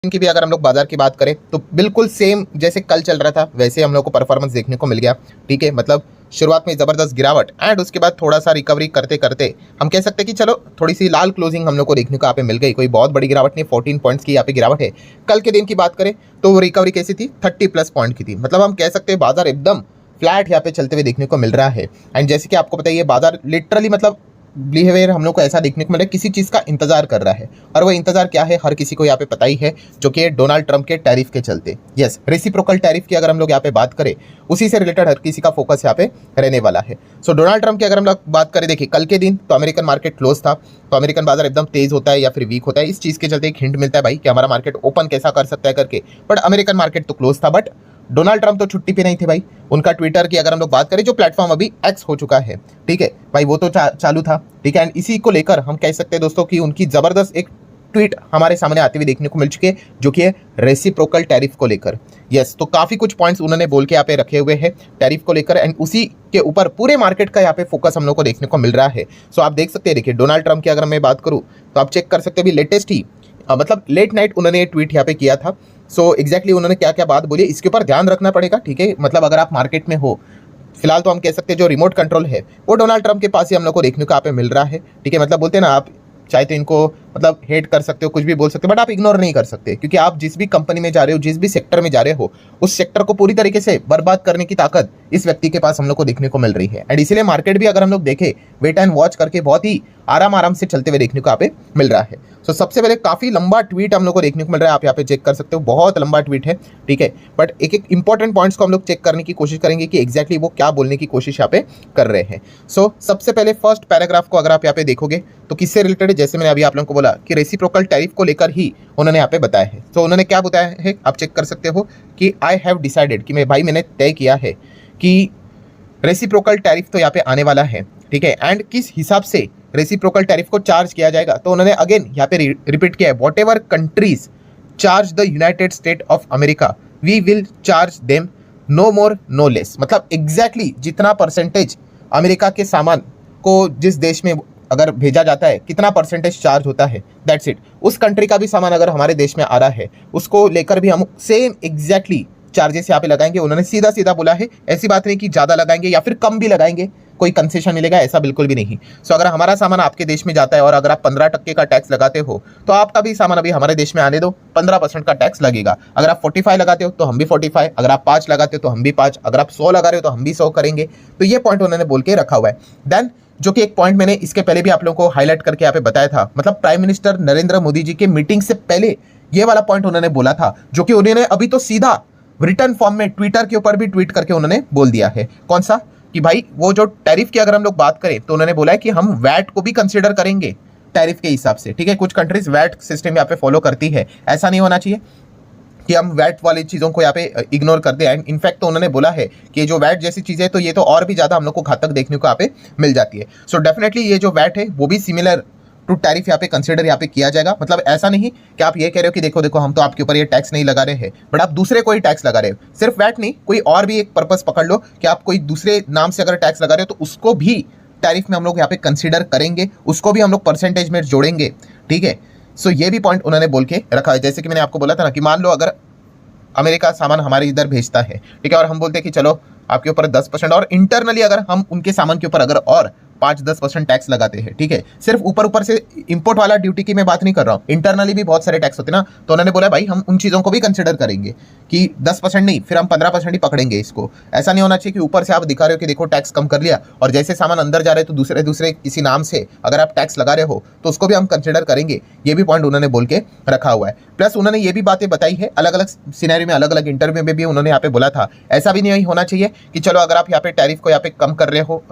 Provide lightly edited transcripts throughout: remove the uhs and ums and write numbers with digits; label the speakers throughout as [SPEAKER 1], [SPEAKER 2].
[SPEAKER 1] इनकी भी अगर हम लोग बाजार की बात करें तो बिल्कुल सेम जैसे कल चल रहा था वैसे हम लोग को परफॉर्मेंस देखने को मिल गया। ठीक है, मतलब शुरुआत में ज़बरदस्त गिरावट एंड उसके बाद थोड़ा सा रिकवरी करते करते हम कह सकते हैं कि चलो थोड़ी सी लाल क्लोजिंग हम लोग को देखने को यहाँ पे मिल गई। कोई बहुत बड़ी गिरावट नहीं, 14 पॉइंट्स की यहाँ पे गिरावट है। कल के दिन की बात करें तो वो रिकवरी कैसी थी, 30+ पॉइंट की थी। मतलब हम कह सकते हैं बाजार एकदम फ्लैट यहाँ पे चलते हुए देखने को मिल रहा है। एंड जैसे कि आपको बताइए बाजार लिटरली मतलब बिहेवियर हम लोग को ऐसा देखने को मिल रहा है किसी चीज़ का इंतजार कर रहा है। और वो इंतजार क्या है हर किसी को यहाँ पे पता ही है, जो कि डोनाल्ड ट्रंप के टैरिफ के चलते। यस, रेसिप्रोकल टैरिफ की अगर हम लोग यहाँ पे बात करें उसी से रिलेटेड हर किसी का फोकस यहाँ पे रहने वाला है। सो डोनाल्ड ट्रंप की अगर हम लोग बात करें, देखिए कल के दिन तो अमेरिकन मार्केट क्लोज था, तो अमेरिकन बाजार एकदम तेज होता है या फिर वीक होता है, इस चीज़ के चलते एक हिंट मिलता है भाई कि हमारा मार्केट ओपन कैसा कर सकता है करके। बट अमेरिकन मार्केट तो क्लोज था, बट डोनाल्ड ट्रंप तो छुट्टी पे नहीं थे भाई। उनका ट्विटर की अगर हम लोग बात करें, जो प्लेटफॉर्म अभी एक्स हो चुका है, ठीक है भाई, वो तो चालू था। ठीक है, एंड इसी को लेकर हम कह सकते हैं दोस्तों कि उनकी ज़बरदस्त एक ट्वीट हमारे सामने आते हुए देखने को मिल चुके हैं, जो कि है रेसिप्रोकल टैरिफ को लेकर। यस, तो काफ़ी कुछ पॉइंट्स उन्होंने बोल के यहाँ पे रखे हुए हैं टैरिफ को लेकर, एंड उसी के ऊपर पूरे मार्केट का यहाँ पे फोकस हम लोग को देखने को मिल रहा है। सो आप देख सकते हैं, देखिए डोनाल्ड ट्रंप की अगर मैं बात करूँ तो आप चेक कर सकते हैं अभी लेटेस्ट ही मतलब लेट नाइट उन्होंने ट्वीट यहाँ पे किया था। सो एग्जैक्टली उन्होंने क्या क्या बात बोली इसके ऊपर ध्यान रखना पड़ेगा। ठीक है, मतलब अगर आप मार्केट में हो फिलहाल तो हम कह सकते हैं जो रिमोट कंट्रोल है वो डोनाल्ड ट्रंप के पास ही हम लोग को देखने को यहाँ पे मिल रहा है। ठीक है, मतलब बोलते हैं ना, आप चाहे तो इनको मतलब हेट कर सकते हो, कुछ भी बोल सकते हो, बट आप इग्नोर नहीं कर सकते, क्योंकि आप जिस भी कंपनी में जा रहे हो, जिस भी सेक्टर में जा रहे हो, उस सेक्टर को पूरी तरीके से बर्बाद करने की ताकत इस व्यक्ति के पास हम लोग को देखने को मिल रही है। एंड इसीलिए मार्केट भी अगर हम लोग देखें वेट एंड वॉच करके बहुत ही आराम से चलते हुए देखने को यहाँ पे मिल रहा है। सो सबसे पहले काफ़ी लंबा ट्वीट हम लोग को देखने को मिल रहा है, आप यहाँ पे चेक कर सकते हो, बहुत लंबा ट्वीट है। ठीक है, बट एक एक इंपॉर्टेंट पॉइंट्स को हम लोग चेक करने की कोशिश करेंगे कि एग्जैक्टली वो क्या बोलने की कोशिश यहाँ पे कर रहे हैं। सो सबसे पहले फर्स्ट पैराग्राफ को अगर आप यहाँ पे देखोगे तो किससे रिलेटेड है, जैसे मैंने अभी आप लोगों को बोला कि रेसिप्रोकल टैरिफ को लेकर ही उन्होंने यहाँ पे बताया है। तो उन्होंने क्या बताया है आप चेक कर सकते हो कि आई हैव डिसाइडेड, कि मैंने तय किया है कि रेसिप्रोकल टैरिफ तो यहाँ पे आने वाला है। ठीक है, एंड किस हिसाब से रेसिप्रोकल टैरिफ को चार्ज किया जाएगा, तो उन्होंने अगेन यहाँ पे रिपीट किया है, whatever countries charge the United State of America we will charge them, no more no less. मतलब एग्जैक्टली जितना परसेंटेज अमेरिका के सामान को जिस देश में अगर भेजा जाता है कितना परसेंटेज चार्ज होता है, दैट्स इट। उस कंट्री का भी सामान अगर हमारे देश में आ रहा है उसको लेकर भी हम सेम एग्जैक्टली चार्जेस यहाँ पे लगाएंगे। उन्होंने सीधा सीधा बोला है, ऐसी बात नहीं कि ज़्यादा लगाएंगे या फिर कम भी लगाएंगे, कोई कंसेशन मिलेगा ऐसा बिल्कुल भी नहीं। सो अगर हमारा सामान आपके देश में जाता है और अगर आप 15% का टैक्स लगाते हो तो आपका भी सामान अभी हमारे देश में आने दो, 15% का टैक्स लगेगा। अगर आप 45 लगाते हो तो हम भी 45, अगर आप 5 लगाते हो तो हम भी 5, अगर आप 100 लगा रहे हो तो हम भी 100 करेंगे। तो ये पॉइंट उन्होंने बोल के रखा हुआ है। देन जो कि एक पॉइंट मैंने इसके पहले भी आप लोगों को हाईलाइट करके यहाँ पे बताया था, मतलब प्राइम मिनिस्टर नरेंद्र मोदी जी के मीटिंग से पहले ये वाला पॉइंट उन्होंने बोला था, जो कि उन्होंने अभी तो सीधा रिटर्न फॉर्म में ट्विटर के ऊपर भी ट्वीट करके उन्होंने बोल दिया है। कौन सा, कि भाई वो जो टैरिफ की अगर हम लोग बात करें तो उन्होंने बोला है कि हम वैट को भी कंसीडर करेंगे टैरिफ के हिसाब से। ठीक है, कुछ कंट्रीज वैट सिस्टम यहाँ पे फॉलो करती है, ऐसा नहीं होना चाहिए कि हम वैट वाली चीज़ों को यहाँ पे इग्नोर कर दें। एंड इनफैक्ट तो उन्होंने बोला है कि जो वैट जैसी चीज़ है तो ये तो और भी ज़्यादा हम लोग को घातक देखने को यहाँ पे मिल जाती है। सो डेफिनेटली ये जो वैट है वो भी सिमिलर टू टैरिफ यहाँ पे कंसीडर यहाँ पे किया जाएगा। मतलब ऐसा नहीं कि आप ये कह रहे हो कि देखो देखो हम तो आपके ऊपर ये टैक्स नहीं लगा रहे हैं, बट आप दूसरे कोई टैक्स लगा रहे हो, सिर्फ वैट नहीं, कोई और भी एक पर्पस पकड़ लो कि आप कोई दूसरे नाम से अगर टैक्स लगा रहे हो तो उसको भी टैरिफ में हम लोग यहाँ पे कंसीडर करेंगे, उसको भी हम लोग परसेंटेज में जोड़ेंगे। ठीक है, सो ये भी पॉइंट उन्होंने बोल के रखा है। जैसे कि मैंने आपको बोला था ना कि मान लो अगर अमेरिका सामान हमारे इधर भेजता है, ठीक है, और हम बोलते हैं कि चलो आपके ऊपर 10%, और इंटरनली अगर हम उनके सामान के ऊपर अगर और 5-10% टैक्स लगाते हैं, ठीक है, सिर्फ ऊपर से इंपोर्ट वाला ड्यूटी की मैं बात नहीं कर रहा हूँ, इंटरनली भी बहुत सारे टैक्स होते हैं ना, तो उन्होंने बोला भाई हम उन चीज़ों को भी कंसिडर करेंगे कि 10% नहीं, फिर हम 15% ही पकड़ेंगे इसको। ऐसा नहीं होना चाहिए कि ऊपर से आप दिखा रहे हो कि देखो टैक्स कम कर लिया, और जैसे सामान अंदर जा रहे तो दूसरे किसी नाम से अगर आप टैक्स लगा रहे हो तो उसको भी हम कंसिडर करेंगे। ये भी पॉइंट उन्होंने बोल के रखा हुआ है। प्लस उन्होंने ये भी बातें बताई है अलग अलग सिनेरियो में, अलग अलग इंटरव्यू में भी उन्होंने यहाँ पे बोला था, ऐसा भी नहीं होना चाहिए कि चलो अगर आप यहाँ पे टैरिफ को यहाँ पे कम कर रहे हो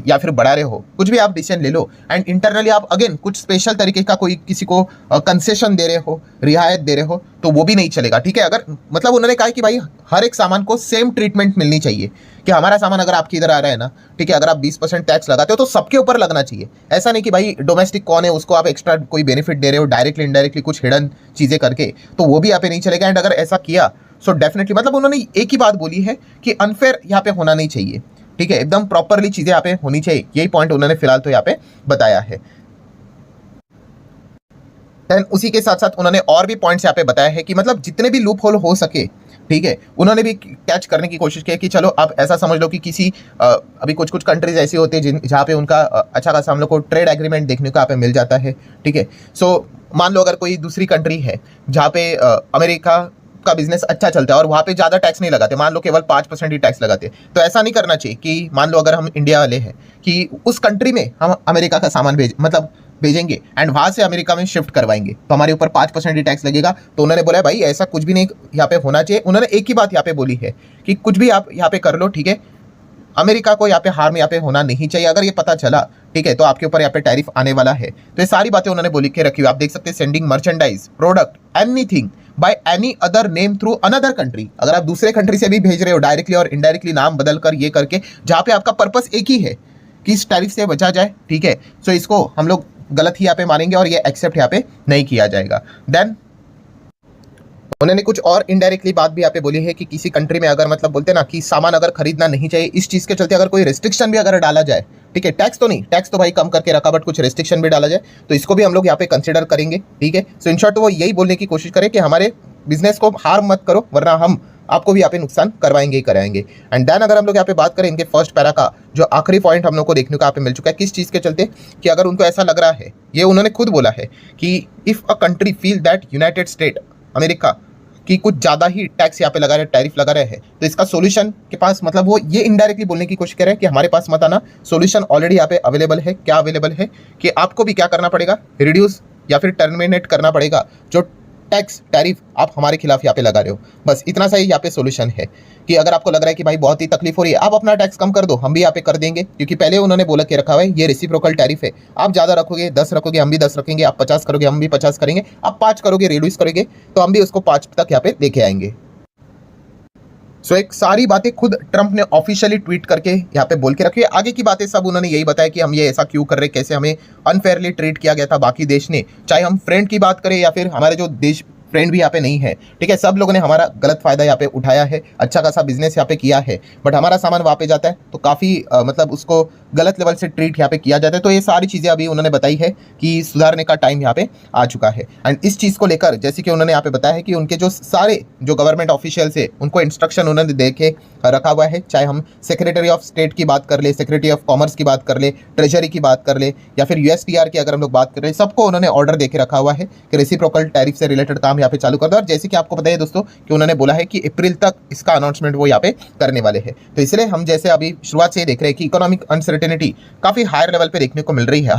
[SPEAKER 1] या फिर बढ़ा रहे हो, कुछ भी आप डिसीजन ले लो, एंड इंटरनली आप अगेन कुछ स्पेशल तरीके का कोई किसी को कंसेशन दे रहे हो, रियायत दे रहे हो, तो वो भी नहीं चलेगा। ठीक है, अगर मतलब उन्होंने कहा कि भाई हर एक सामान को सेम ट्रीटमेंट मिलनी चाहिए, कि हमारा सामान अगर आपके इधर आ रहा है ना, ठीक है, अगर आप 20% टैक्स लगाते हो तो सबके ऊपर लगना चाहिए। ऐसा नहीं कि भाई डोमेस्टिक कौन है उसको आप एक्स्ट्रा कोई बेनिफिट दे रहे हो डायरेक्टली इनडायरेक्टली कुछ हिडन चीज़ें करके, तो वो भी यहाँ पे नहीं चलेगा। एंड अगर ऐसा किया सो डेफिनेटली मतलब उन्होंने एक ही बात बोली है कि अनफेयर यहाँ पे होना नहीं चाहिए। ठीक है, एकदम प्रॉपरली चीज़ें यहाँ पे होनी चाहिए, यही पॉइंट उन्होंने फिलहाल तो यहाँ पे बताया है। देन उसी के साथ साथ उन्होंने और भी पॉइंट्स यहाँ पे बताया है कि मतलब जितने भी लूप होल हो सके, ठीक है, उन्होंने भी कैच करने की कोशिश की है कि चलो आप ऐसा समझ लो कि किसी अभी कुछ कुछ कंट्रीज ऐसी होती है जहाँ पे उनका अच्छा खासा हम लोग को ट्रेड एग्रीमेंट देखने को यहाँ पे मिल जाता है, ठीक है। सो मान लो अगर कोई दूसरी कंट्री है जहाँ पे अमेरिका का बिजनेस अच्छा चलता है और वहाँ पे ज़्यादा टैक्स नहीं लगाते, मान लो केवल 5% ही टैक्स लगाते, तो ऐसा नहीं करना चाहिए कि मान लो अगर हम इंडिया वाले हैं कि उस कंट्री में हम अमेरिका का सामान भेजेंगे एंड वहाँ से अमेरिका में शिफ्ट करवाएंगे तो हमारे ऊपर 5% ही टैक्स लगेगा। तो उन्होंने बोला भाई ऐसा कुछ भी नहीं यहाँ पे होना चाहिए। उन्होंने एक ही बात यहाँ पे बोली है कि कुछ भी आप यहाँ पे कर लो, ठीक है, अमेरिका को यहाँ पे हार्म यहाँ पे होना नहीं चाहिए। अगर ये पता चला, ठीक है, तो आपके ऊपर यहाँ पे टैरिफ आने वाला है। तो ये सारी बातें उन्होंने बोली के रखी हुई, आप देख सकते हैं, sending merchandise, product, anything by any other name through another country. अगर आप दूसरे कंट्री से भी भेज रहे हो डायरेक्टली और इनडायरेक्टली नाम बदल कर ये करके, जहाँ पे आपका पर्पस एक ही है कि इस टैरिफ से बचा जाए, ठीक है, सो इसको हम लोग गलत ही यहाँ पे मानेंगे और ये एक्सेप्ट यहाँ पे नहीं किया जाएगा। देन उन्होंने कुछ और इनडायरेक्टली बात भी यहाँ पे बोली है कि किसी कंट्री में अगर मतलब बोलते ना कि सामान अगर खरीदना नहीं चाहिए, इस चीज़ के चलते अगर कोई रिस्ट्रिक्शन भी अगर डाला जाए, ठीक है, टैक्स तो नहीं, टैक्स तो भाई कम करके रखा, बट कुछ रिस्ट्रिक्शन भी डाला जाए तो इसको भी हम लोग यहाँ पे कंसिडर करेंगे, ठीक है। सो इन शॉर्ट वो यही बोलने की कोशिश करें कि हमारे बिजनेस को हार्म मत करो वरना हम आपको भी यहाँ पे नुकसान करवाएंगे ही कराएंगे। एंड देन अगर हम लोग यहाँ पे बात करें इनके फर्स्ट पैरा का जो आखिरी पॉइंट हम लोग को देखने को यहाँ पे मिल चुका है, किस चीज़ के चलते कि अगर उनको ऐसा लग रहा है, ये उन्होंने खुद बोला है कि if a country feel that United state America कि कुछ ज़्यादा ही टैक्स यहाँ पे लगा रहे, टैरिफ लगा रहे हैं, तो इसका सोल्यूशन के पास मतलब वो ये इनडायरेक्टली बोलने की कोशिश कर रहे हैं कि हमारे पास मत आना, सोल्यूशन ऑलरेडी यहाँ पे अवेलेबल है। क्या अवेलेबल है कि आपको भी क्या करना पड़ेगा, रिड्यूस या फिर टर्मिनेट करना पड़ेगा जो टैक्स टैरिफ आप हमारे खिलाफ यहाँ पे लगा रहे हो। बस इतना सा ही यहाँ पे सोल्यूशन है कि अगर आपको लग रहा है कि भाई बहुत ही तकलीफ हो रही है, आप अपना टैक्स कम कर दो, हम भी यहाँ पे कर देंगे, क्योंकि पहले उन्होंने बोला के रखा हुआ है ये रेसिप्रोकल टैरिफ है। आप ज़्यादा रखोगे 10 रखोगे हम भी 10 रखेंगे, आप 50 करोगे हम भी 50 करेंगे, आप 5 करोगे रिड्यूस करोगे तो हम भी उसको 5 तक यहाँ पे लेके आएंगे। सो एक सारी बातें खुद ट्रंप ने ऑफिशियली ट्वीट करके यहाँ पे बोल के रखी है। आगे की बातें सब उन्होंने यही बताया कि हम ये ऐसा क्यों कर रहे, कैसे हमें अनफेयरली ट्रीट किया गया था बाकी देश ने, चाहे हम फ्रेंड की बात करें या फिर हमारे जो देश फ्रेंड भी यहाँ पे नहीं है, ठीक है, सब लोगों ने हमारा गलत फायदा यहाँ पे उठाया है, अच्छा खासा बिजनेस यहाँ पे किया है, बट हमारा सामान वहाँ पे जाता है तो काफ़ी मतलब उसको गलत लेवल से ट्रीट यहाँ पे किया जाता है। तो ये सारी चीज़ें अभी उन्होंने बताई है कि सुधारने का टाइम यहाँ पे आ चुका है। एंड इस चीज़ को लेकर जैसे कि उन्होंने यहाँ पे बताया है कि उनके जो सारे जो गवर्नमेंट ऑफिशियल्स है उनको इंस्ट्रक्शन उन्होंने दे के रखा हुआ है, चाहे हम सेक्रेटरी ऑफ स्टेट की बात कर ले, सेक्रेटरी ऑफ कॉमर्स की बात कर ले, ट्रेजरी की बात कर ले या फिर USTR की अगर हम लोग बात कर रहे हैं, सबको उन्होंने ऑर्डर दे के रखा हुआ है कि रेसिप्रोकल टैरिफ से रिलेटेड काम यहाँ पे चालू कर दो। और जैसे कि आपको पता है दोस्तों कि उन्होंने बोला है कि अप्रैल तक इसका अनाउंसमेंट वो यहाँ पे करने वाले हैं। तो इसलिए हम जैसे अभी शुरुआत से देख रहे हैं कि इकोनॉमिक अनसर्टेनिटी काफ़ी हायर लेवल पे देखने को मिल रही है।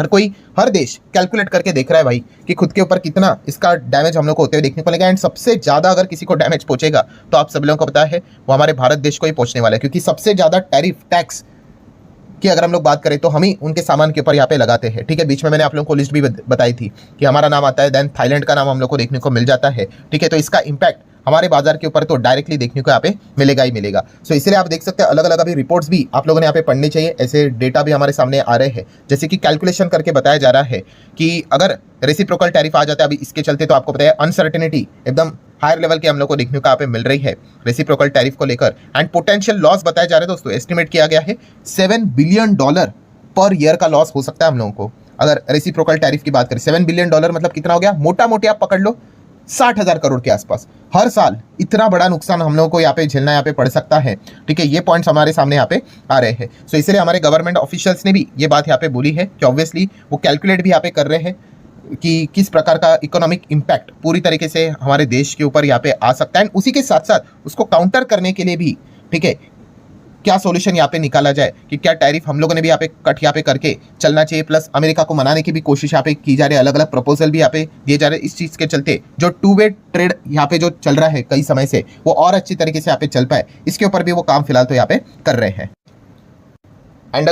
[SPEAKER 1] हर देश कैलकुलेट करके देख रहा है भाई कि खुद के ऊपर कितना इसका डैमेज हम लोग को होते हुए देखने को मिलेगा। एंड सबसे ज़्यादा अगर किसी को डैमेज पहुंचेगा तो आप सब लोगों को पता है वो हमारे भारत देश को ही पहुंचने वाला है, क्योंकि सबसे ज़्यादा टैरिफ टैक्स कि अगर हम लोग बात करें तो हम ही उनके सामान के ऊपर यहाँ पे लगाते हैं, ठीक है। बीच में मैंने आप लोगों को लिस्ट भी बताई थी कि हमारा नाम आता है, देन थाईलैंड का नाम हम लोग को देखने को मिल जाता है, ठीक है। तो इसका इम्पैक्ट हमारे बाजार के ऊपर तो डायरेक्टली देखने को यहाँ पे मिलेगा ही मिलेगा। सो इसलिए आप देख सकते हैं अलग अलग अभी रिपोर्ट्स भी आप लोगों ने यहाँ पे पढ़नी चाहिए, ऐसे डेटा भी हमारे सामने आ रहे हैं, जैसे कि कैलकुलेशन करके बताया जा रहा है कि अगर रेसिप्रोकल टैरिफ आ जाता है अभी इसके चलते, तो आपको पता है अनसर्टेनिटी एकदम हायर लेवल के हम लोग को देखने को यहाँ पे मिल रही है रेसिप्रोकल टैरिफ को लेकर। एंड पोटेंशियल लॉस बताए जा रहे हैं दोस्तों, एस्टिमेट किया गया है $7 बिलियन पर ईयर का लॉस हो सकता है हम लोगों को अगर रेसिप्रोकल टैरिफ की बात करें। $7 बिलियन मतलब कितना हो गया, मोटा मोटी आप पकड़ लो 60,000 करोड़ के आसपास। हर साल इतना बड़ा नुकसान हम लोगों को यहाँ पे झेलना यहाँ पे पड़ सकता है, ठीक है। ये पॉइंट्स हमारे सामने यहाँ पे आ रहे हैं। सो इसलिए हमारे गवर्नमेंट ऑफिशियल्स ने भी ये बात यहाँ पे बोली है कि ऑब्वियसली वो कैलकुलेट भी यहाँ पे कर रहे हैं कि किस प्रकार का इकोनॉमिक इम्पैक्ट पूरी तरीके से हमारे देश के ऊपर यहाँ पे आ सकता है। उसी के साथ साथ उसको काउंटर करने के लिए भी, ठीक है, क्या सॉल्यूशन यहाँ पे निकाला जाए कि क्या टैरिफ हम लोगों ने भी यहाँ पे कट यहाँ पे करके चलना चाहिए, प्लस अमेरिका को मनाने की भी कोशिश यहाँ पे की जा रही है, अलग अलग प्रपोजल भी यहाँ पे दिए जा रहे हैं। इस चीज़ के चलते जो टू वे ट्रेड यहाँ पे जो चल रहा है कई समय से वो और अच्छी तरीके से यहाँ पे चल पाए, इसके ऊपर भी वो काम फिलहाल तो यहाँ पे कर रहे हैं। एंड